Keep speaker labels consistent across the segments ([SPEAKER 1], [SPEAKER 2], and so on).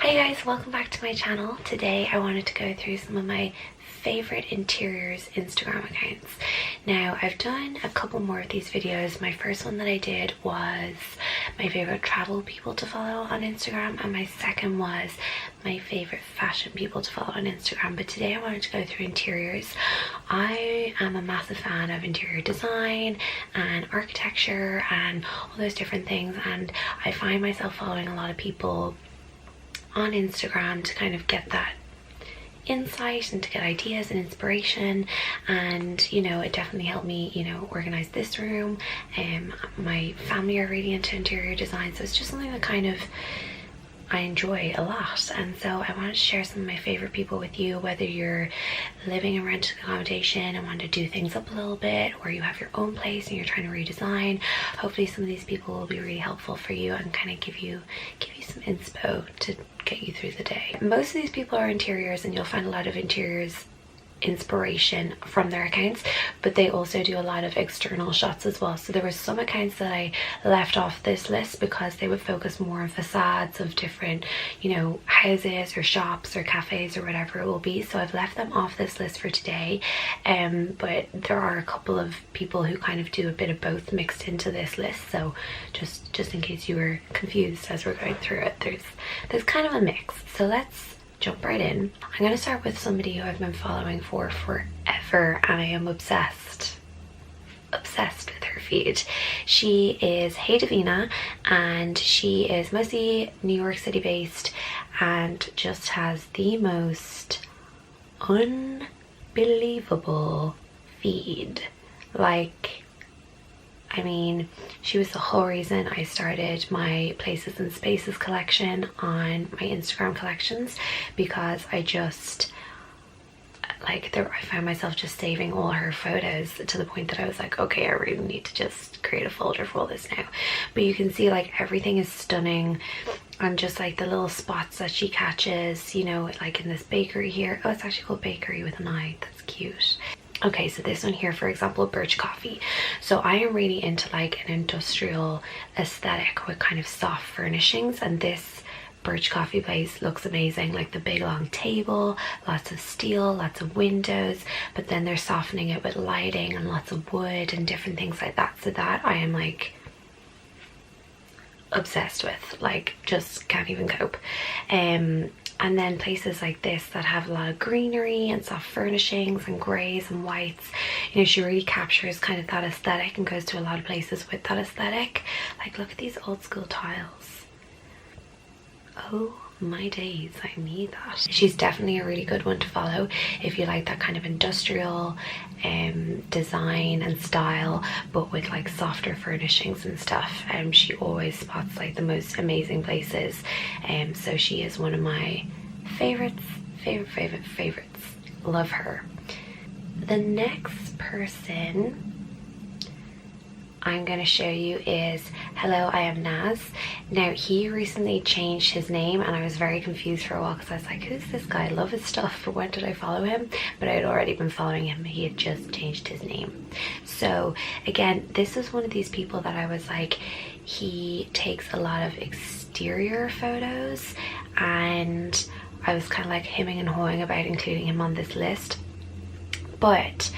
[SPEAKER 1] Hi guys, welcome back to my channel. Today I wanted to go through some of my favorite interiors Instagram accounts. Now I've done a couple more of these videos. My first one that I did was my favorite travel people to follow on Instagram, and my second was my favorite fashion people to follow on Instagram. But today I wanted to go through interiors. I am a massive fan of interior design and architecture and all those different things, and I find myself following a lot of people on Instagram to kind of get that insight and to get ideas and inspiration. And you know, it definitely helped me, you know, organize this room. My family are really into interior design, so it's just something that kind of I enjoy a lot. And so I wanted to share some of my favorite people with you, whether you're living in rented accommodation and want to do things up a little bit, or you have your own place and you're trying to redesign. Hopefully some of these people will be really helpful for you and kind of give you some inspo to get you through the day. Most of these people are interiors, and you'll find a lot of interiors inspiration from their accounts, but they also do a lot of external shots as well. So there were some accounts that I left off this list because they would focus more on facades of different, you know, houses or shops or cafes or whatever it will be. So I've left them off this list for today. But there are a couple of people who kind of do a bit of both mixed into this list. So just in case you were confused as we're going through it, there's kind of a mix. So let's jump right in. I'm going to start with somebody who I've been following for forever, and I am obsessed with her feed. She is Hey Davina, and she is mostly New York City based and just has the most unbelievable feed. Like, I mean, she was the whole reason I started my Places and Spaces collection on my Instagram collections, because I just like I found myself just saving all her photos to the point that I was like, okay, I really need to just create a folder for all this now. But you can see like everything is stunning, and just like the little spots that she catches, you know, like in this bakery here. Oh, it's actually called Bakery with an I. That's cute. Okay, so this one here, for example, Birch Coffee. So I am really into like an industrial aesthetic with kind of soft furnishings, and this Birch Coffee place looks amazing. Like the big long table, lots of steel, lots of windows, but then they're softening it with lighting and lots of wood and different things like that. So that I am like obsessed with, like just can't even cope. And then places like this that have a lot of greenery and soft furnishings and greys and whites, you know, she really captures kind of that aesthetic and goes to a lot of places with that aesthetic. Like, look at these old school tiles. Oh my days, I need that. She's definitely a really good one to follow if you like that kind of industrial design and style, but with like softer furnishings and stuff. She always spots like the most amazing places, so she is one of my favorites. Love her. The next person I'm going to show you is Hello, I Am Naz. Now, he recently changed his name, and I was very confused for a while because I was like, who's this guy? I love his stuff, but when did I follow him? But I had already been following him. He had just changed his name. So again, this is one of these people that I was like, he takes a lot of exterior photos, and I was kind of like hemming and hawing about including him on this list. But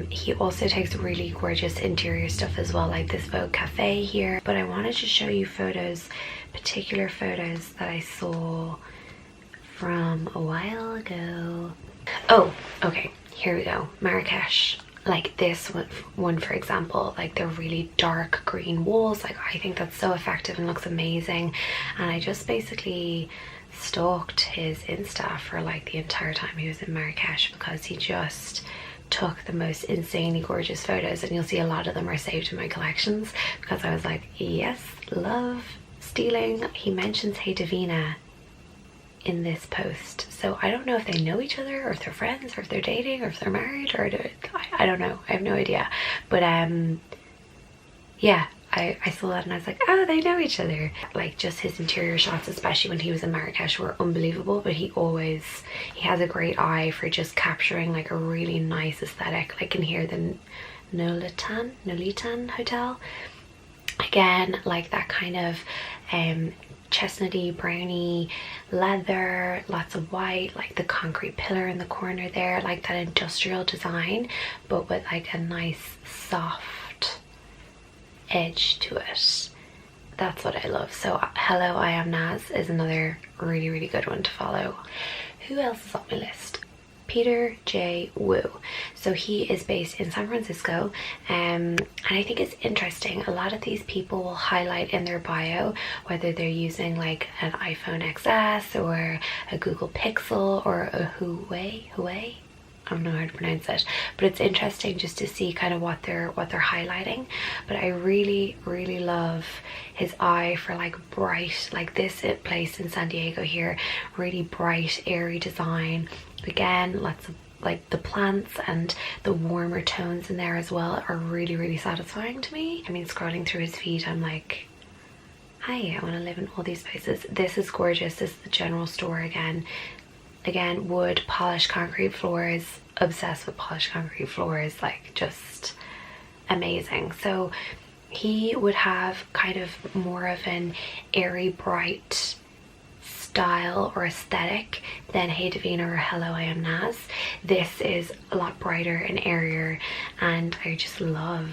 [SPEAKER 1] he also takes really gorgeous interior stuff as well, like this Vogue cafe here. But I wanted to show you photos, particular photos that I saw from a while ago. Oh, okay, here we go. Marrakesh. Like this one, for example, like the really dark green walls. Like, I think that's so effective and looks amazing. And I just basically stalked his Insta for like the entire time he was in Marrakesh, because he just took the most insanely gorgeous photos, and you'll see a lot of them are saved in my collections because I was like, yes, love stealing. He mentions Hey Davina in this post, so I don't know if they know each other, or if they're friends, or if they're dating, or if they're married, or I don't know. I have no idea. But yeah, I saw that and I was like, oh, they know each other. Like, just his interior shots, especially when he was in Marrakesh, were unbelievable. But he has a great eye for just capturing like a really nice aesthetic. Like in here, the Nolitan Hotel, again, like that kind of chestnutty, browny leather, lots of white, like the concrete pillar in the corner there, like that industrial design, but with like a nice soft edge to it. That's what I love. So Hello, I Am Naz is another really, really good one to follow. Who else is on my list? Peter J. Wu. So he is based in San Francisco, and I think it's interesting. A lot of these people will highlight in their bio whether they're using like an iPhone XS or a Google Pixel or a Huawei. I don't know how to pronounce it, but it's interesting just to see kind of what they're highlighting. But I really, really love his eye for like bright, like this place in San Diego here, really bright, airy design. Again, lots of like the plants and the warmer tones in there as well are really, really satisfying to me. I mean, scrolling through his feed, I'm like, hi, I want to live in all these places. This is gorgeous. This is the general store again. Again, wood, polished concrete floors. Obsessed with polished concrete floors, like just amazing. So he would have kind of more of an airy, bright style or aesthetic than Hey Davina or Hello, I Am Naz. This is a lot brighter and airier, and I just love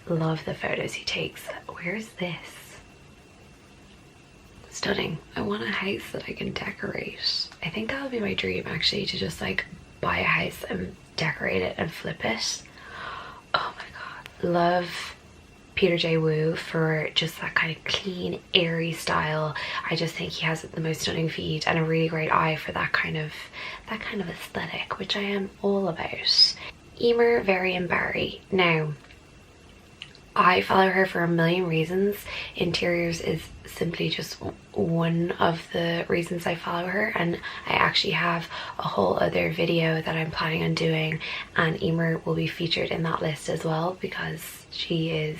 [SPEAKER 1] the photos he takes. Where's this? Stunning. I want a house that I can decorate. I think that would be my dream, actually, to just like buy a house and decorate it and flip it. Oh my god. Love Peter J. Wu for just that kind of clean, airy style. I just think he has the most stunning feet and a really great eye for that kind of aesthetic, which I am all about. Emer Varian Barry. Now, I follow her for a million reasons. Interiors is simply just one of the reasons I follow her, and I actually have a whole other video that I'm planning on doing, and Emer will be featured in that list as well because she is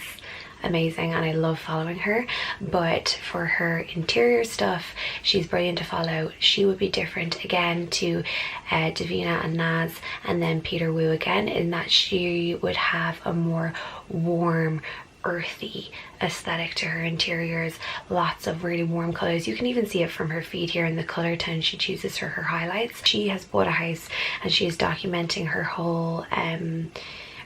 [SPEAKER 1] amazing and I love following her. But for her interior stuff, she's brilliant to follow. She would be different again to Davina and Naz and then Peter Wu again, in that she would have a more warm, earthy aesthetic to her interiors. Lots of really warm colors. You can even see it from her feed here in the color tone she chooses for her highlights. She has bought a house and she is documenting her whole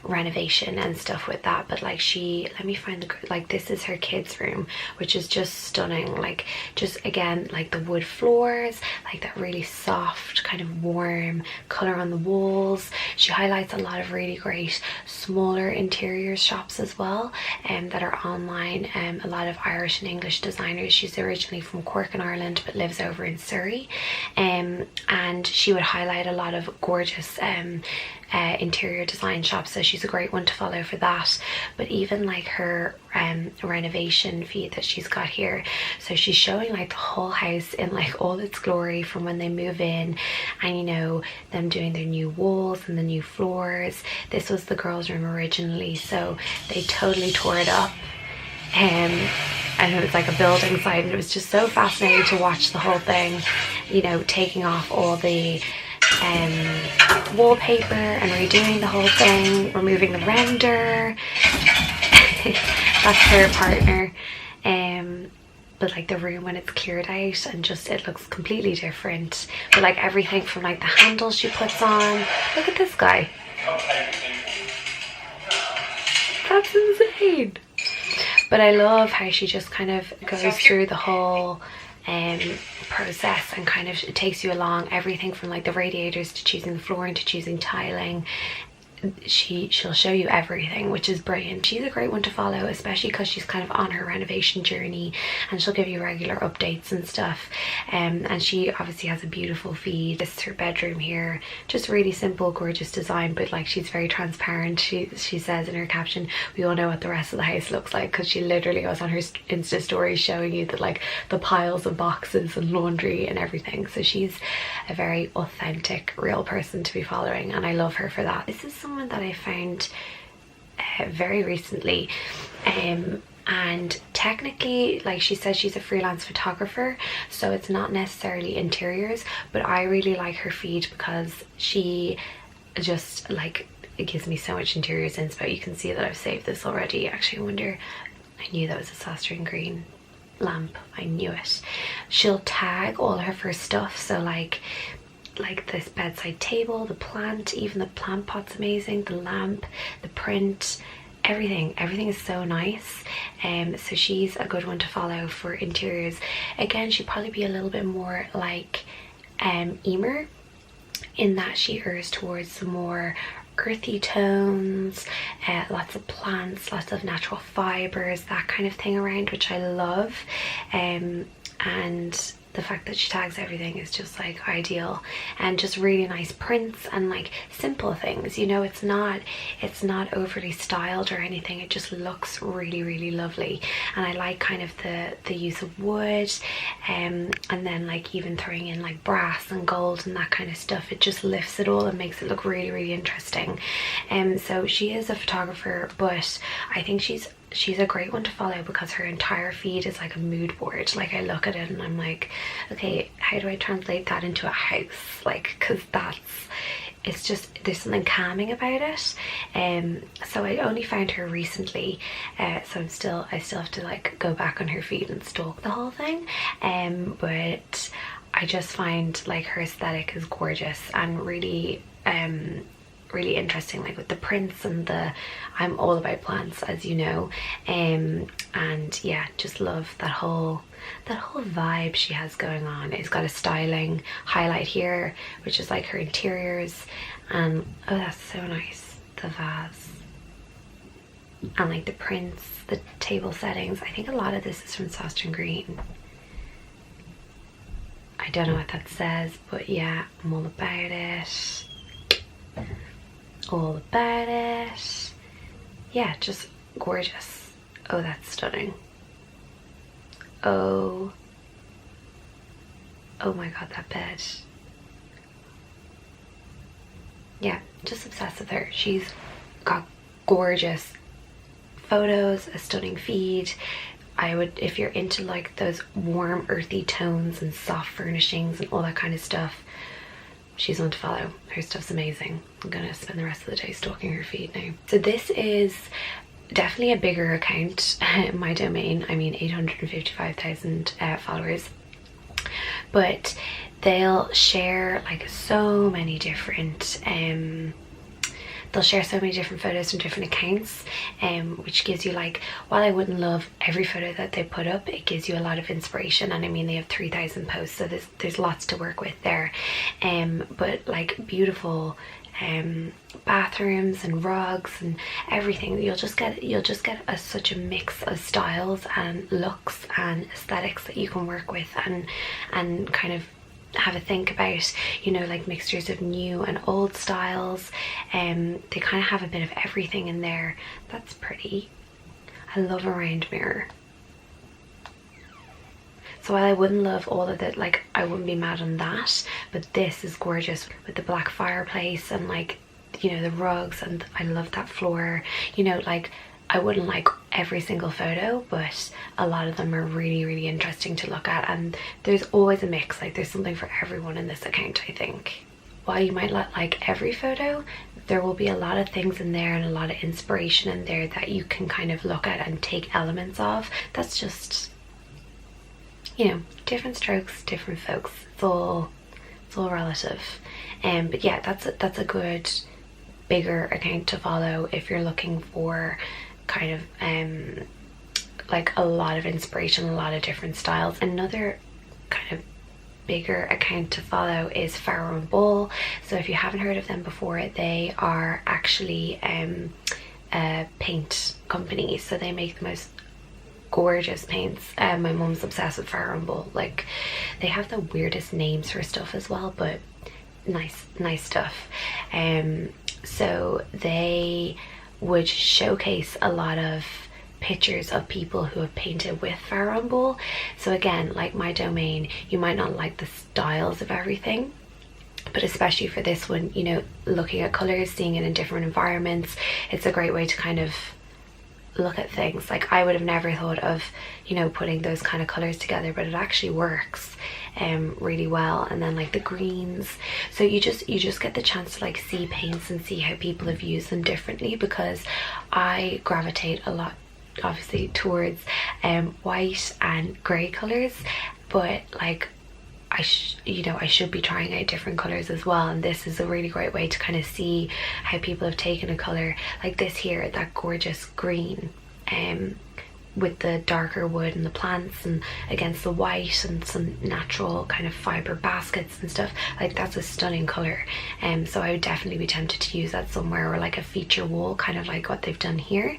[SPEAKER 1] renovation and stuff with that, but like let me find like this is her kids room, which is just stunning. Like just again, like the wood floors, like that really soft kind of warm color on the walls. She highlights a lot of really great smaller interior shops as well, that are online. A lot of Irish and English designers. She's originally from Cork in Ireland but lives over in Surrey, and she would highlight a lot of gorgeous interior design shops, so she's a great one to follow for that. But even like her renovation feed that she's got here, so she's showing like the whole house in like all its glory from when they move in, and you know, them doing their new walls and the new floors. This was the girls' room originally, so they totally tore it up, and it was like a building site, and it was just so fascinating to watch the whole thing, you know, taking off all the wallpaper and redoing the whole thing, removing the render. That's her partner. But like the room when it's cleared out, and just it looks completely different. But like everything from like the handles she puts on. Look at this guy. That's insane. But I love how she just kind of goes through the whole process and kind of takes you along everything from like the radiators to choosing the flooring to choosing tiling. She'll show you everything, which is brilliant. She's a great one to follow, especially because she's kind of on her renovation journey, and she'll give you regular updates and stuff. And she obviously has a beautiful feed. This is her bedroom here, just really simple, gorgeous design, but like she's very transparent. She says in her caption, we all know what the rest of the house looks like, because she literally goes on her Insta story showing you that like the piles of boxes and laundry and everything. So she's a very authentic, real person to be following, and I love her for that. This is someone that I found very recently, and technically, like she says, she's a freelance photographer, so it's not necessarily interiors, but I really like her feed because she just like, it gives me so much interiors inspo. You can see that I've saved this already. Actually, I wonder, I knew that was a Sastrine green. lamp. I knew it. She'll tag all her first stuff, so like this bedside table, the plant, even the plant pot's amazing, the lamp, the print, everything is so nice. So she's a good one to follow for interiors. Again, she'd probably be a little bit more like Emer, in that she errs towards some more earthy tones, lots of plants, lots of natural fibers, that kind of thing around, which I love. And the fact that she tags everything is just like ideal, and just really nice prints and like simple things, you know. It's not overly styled or anything. It just looks really lovely, and I like kind of the use of wood, and then like even throwing in like brass and gold and that kind of stuff. It just lifts it all and makes it look really interesting. So she is a photographer, but I think she's a great one to follow because her entire feed is like a mood board. Like I look at it and I'm like, okay, how do I translate that into a house? Like, because it's just, there's something calming about it. So I only found her recently, so I still have to like go back on her feed and stalk the whole thing. But I just find like her aesthetic is gorgeous and really interesting, like with the prints and I'm all about plants, as you know, and yeah, just love that whole vibe she has going on. It's got a styling highlight here, which is like her interiors, and oh, that's so nice, the vase and like the prints, the table settings. I think a lot of this is from Sostern Green. I don't know what that says, but yeah, I'm all about it. All about it. Yeah, just gorgeous. Oh, that's stunning. Oh my god, that bed. Yeah, just obsessed with her. She's got gorgeous photos, a stunning feed. I would, if you're into like those warm earthy tones and soft furnishings and all that kind of stuff, she's one to follow. Her stuff's amazing. I'm gonna spend the rest of the day stalking her feed now. So this is definitely a bigger account, my domain. I mean, 855,000 followers, but they'll share like so many different they'll share so many different photos from different accounts, which gives you, like, while I wouldn't love every photo that they put up, it gives you a lot of inspiration. And I mean, they have 3,000 posts, so there's lots to work with there. But like beautiful bathrooms and rugs and everything. You'll just get such a mix of styles and looks and aesthetics that you can work with and kind of have a think about, you know, like mixtures of new and old styles. They kind of have a bit of everything in there. That's pretty. I love a round mirror. So while I wouldn't love all of it, like I wouldn't be mad on that, but this is gorgeous with the black fireplace and, like, you know, the rugs, and I love that floor. You know, like, I wouldn't like every single photo, but a lot of them are really, really interesting to look at, and there's always a mix. Like, there's something for everyone in this account, I think. While you might not like every photo, there will be a lot of things in there and a lot of inspiration in there that you can kind of look at and take elements of. That's just, you know, different strokes, different folks. It's all relative. But yeah, that's a good bigger account to follow if you're looking for kind of like a lot of inspiration, a lot of different styles. Another kind of bigger account to follow is Farrow and Ball. So if you haven't heard of them before, they are actually a paint company. So they make the most gorgeous paints. My mum's obsessed with Farrow and Ball. Like, they have the weirdest names for stuff as well, but nice stuff. So they would showcase a lot of pictures of people who have painted with Farrow and Ball. So again, like my domain, you might not like the styles of everything, but especially for this one, you know, looking at colors, seeing it in different environments, it's a great way to kind of look at things. Like, I would have never thought of, you know, putting those kind of colors together, but it actually works really well. And then like the greens, so you just get the chance to like see paints and see how people have used them differently, because I gravitate a lot obviously towards white and grey colors, but like I should be trying out different colors as well, and this is a really great way to kind of see how people have taken a color like this here, that gorgeous green with the darker wood and the plants, and against the white and some natural kind of fiber baskets and stuff. Like, that's a stunning color. So I would definitely be tempted to use that somewhere, or like a feature wall, kind of like what they've done here.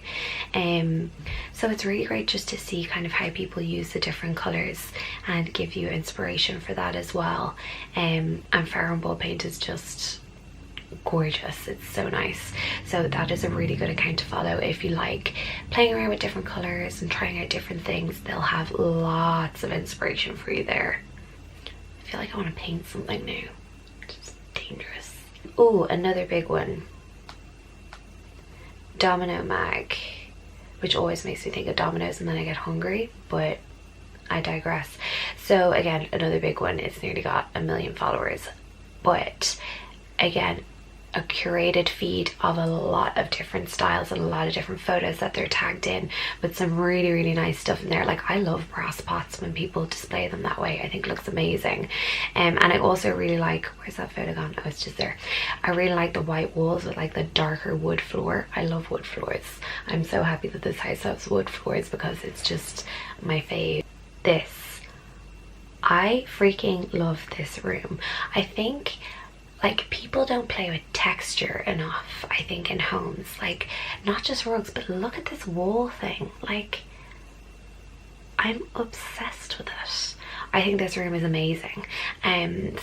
[SPEAKER 1] So it's really great just to see kind of how people use the different colors and give you inspiration for that as well. And Fair and Bold Paint is just gorgeous. It's so nice. So that is a really good account to follow if you like playing around with different colors and trying out different things. They'll have lots of inspiration for you there. I feel like I want to paint something new. It's dangerous. Oh, another big one, Domino Mag, which always makes me think of dominoes and then I get hungry, but I digress. So again, another big one. It's nearly got 1 million followers, but again, a curated feed of a lot of different styles and a lot of different photos that they're tagged in, with some really, really nice stuff in there. Like, I love brass pots when people display them that way. I think it looks amazing. And I also really like, where's that photo gone? Oh, it's just there. I really like the white walls with like the darker wood floor. I love wood floors. I'm so happy that this house has wood floors because it's just my fave. This, I freaking love this room. I think like people don't play with texture enough, I think, in homes. Like, not just rugs, but look at this wall thing. Like, I'm obsessed with it. I think this room is amazing.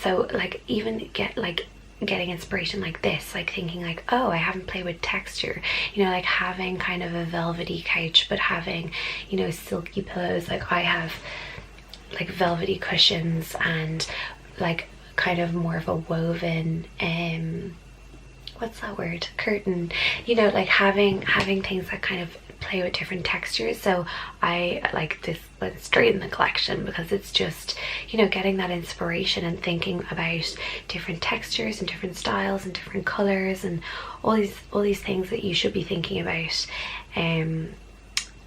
[SPEAKER 1] So like, even getting inspiration like this, like thinking like, oh, I haven't played with texture, you know, like having kind of a velvety couch but having, you know, silky pillows. Like, I have like velvety cushions and like kind of more of a woven what's that word, curtain, you know, like having things that kind of play with different textures. So I like this went straight in the collection because it's just, you know, getting that inspiration and thinking about different textures and different styles and different colors and all these things that you should be thinking about.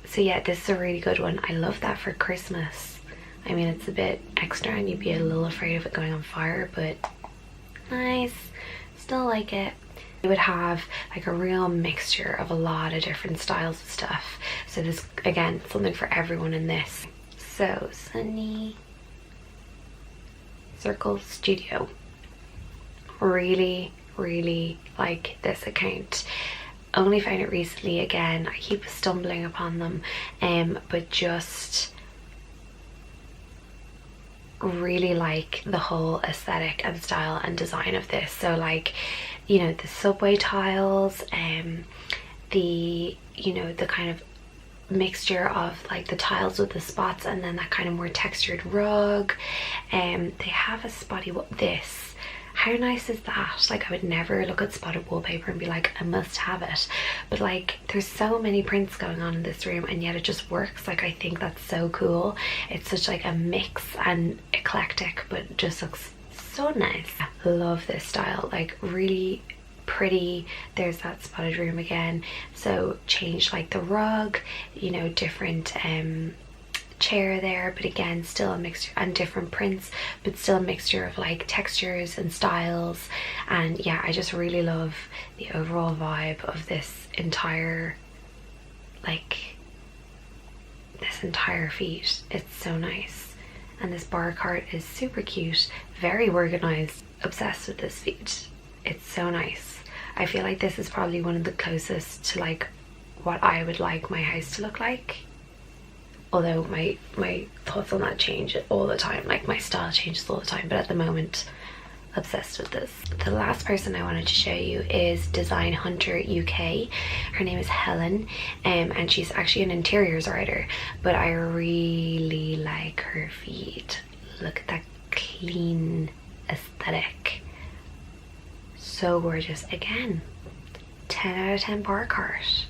[SPEAKER 1] So yeah, this is a really good one. I love that for Christmas. I mean, it's a bit extra and you'd be a little afraid of it going on fire, but nice. Still like it. It would have like a real mixture of a lot of different styles of stuff. So there's, again, something for everyone in this. So, Sunny Circle Studio. Really, really like this account. Only found it recently again. I keep stumbling upon them, but just really like the whole aesthetic and style and design of this. So like, you know, the subway tiles, the, you know, the kind of mixture of like the tiles with the spots and then that kind of more textured rug. They have a spotty this. How nice is that? Like, I would never look at spotted wallpaper and be like, I must have it. But like, there's so many prints going on in this room and yet it just works. Like, I think that's so cool. It's such like a mix and eclectic, but just looks so nice. I love this style, like really pretty. There's that spotted room again. So change like the rug, you know, different chair there, but again still a mixture, and different prints, but still a mixture of like textures and styles. And yeah, I just really love the overall vibe of this entire, like, this entire feed. It's so nice. And this bar cart is super cute, very organized. Obsessed with this feed. It's so nice. I feel like this is probably one of the closest to like what I would like my house to look like. Although my thoughts on that change all the time, like my style changes all the time, but at the moment, obsessed with this. The last person I wanted to show you is Design Hunter UK. Her name is Helen, and she's actually an interiors writer, but I really like her feed. Look at that clean aesthetic. So gorgeous. Again, 10 out of 10 bar cart.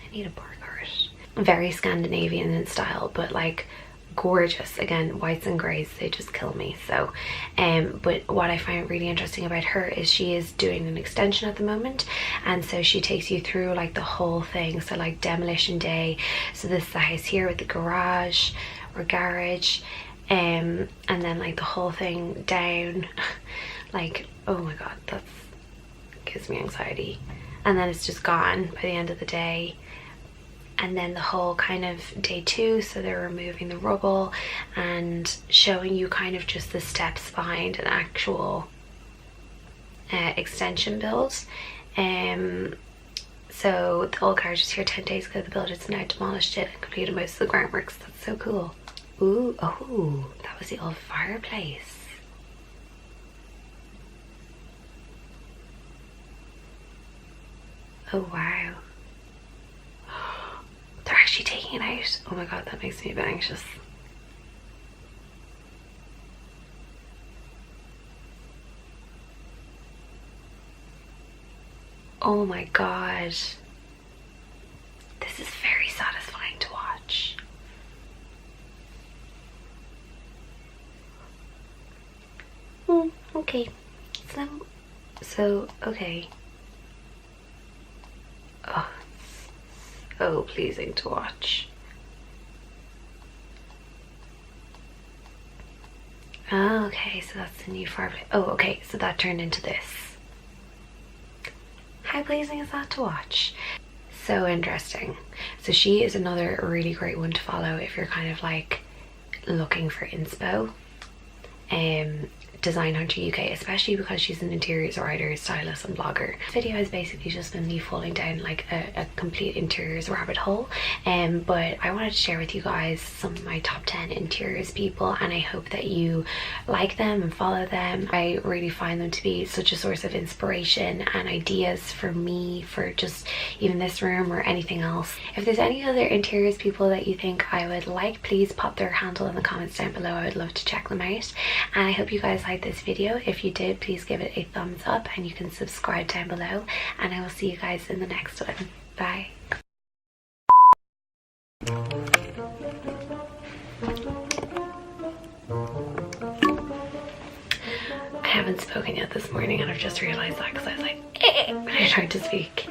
[SPEAKER 1] I need a bar cart. Very Scandinavian in style, but like gorgeous. Again, whites and grays, they just kill me. So but what I find really interesting about her is she is doing an extension at the moment, and so she takes you through like the whole thing. So like demolition day, so this is the house here with the garage or garage, and then like the whole thing down. Like, oh my god, that gives me anxiety. And then it's just gone by the end of the day. And then the whole kind of day 2, so they're removing the rubble and showing you kind of just the steps behind an actual extension build. So the old garage was here 10 days ago. The builders now demolished it and completed most of the groundworks. That's so cool. Ooh, oh, that was the old fireplace. Oh wow. They're actually taking it out. Oh my god, that makes me a bit anxious. Oh my god. This is very satisfying to watch. Okay. So, okay. Oh, so pleasing to watch. Oh, okay, so that's the new fireplace. Oh, okay, so that turned into this. How pleasing is that to watch? So interesting. So she is another really great one to follow if you're kind of like looking for inspo. Design Hunter UK, especially because she's an interiors writer, stylist and blogger. This video has basically just been me falling down like a complete interiors rabbit hole, but I wanted to share with you guys some of my top 10 interiors people, and I hope that you like them and follow them. I really find them to be such a source of inspiration and ideas for me, for just even this room or anything else. If there's any other interiors people that you think I would like, please pop their handle in the comments down below. I would love to check them out, and I hope you guys like this video. If you did, please give it a thumbs up, and you can subscribe down below, and I will see you guys in the next one. Bye. I haven't spoken yet this morning, and I've just realized that because I was like when I tried to speak.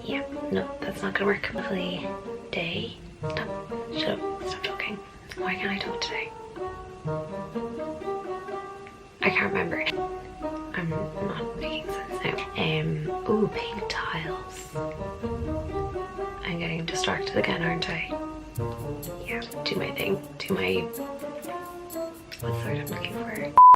[SPEAKER 1] Yeah, no, that's not gonna work. Lovely day. Stop talking. Why can't I talk today? I can't remember. I'm not making sense now. Ooh, pink tiles. I'm getting distracted again, aren't I? Yeah, do my thing. Do my... What's the word I'm looking for?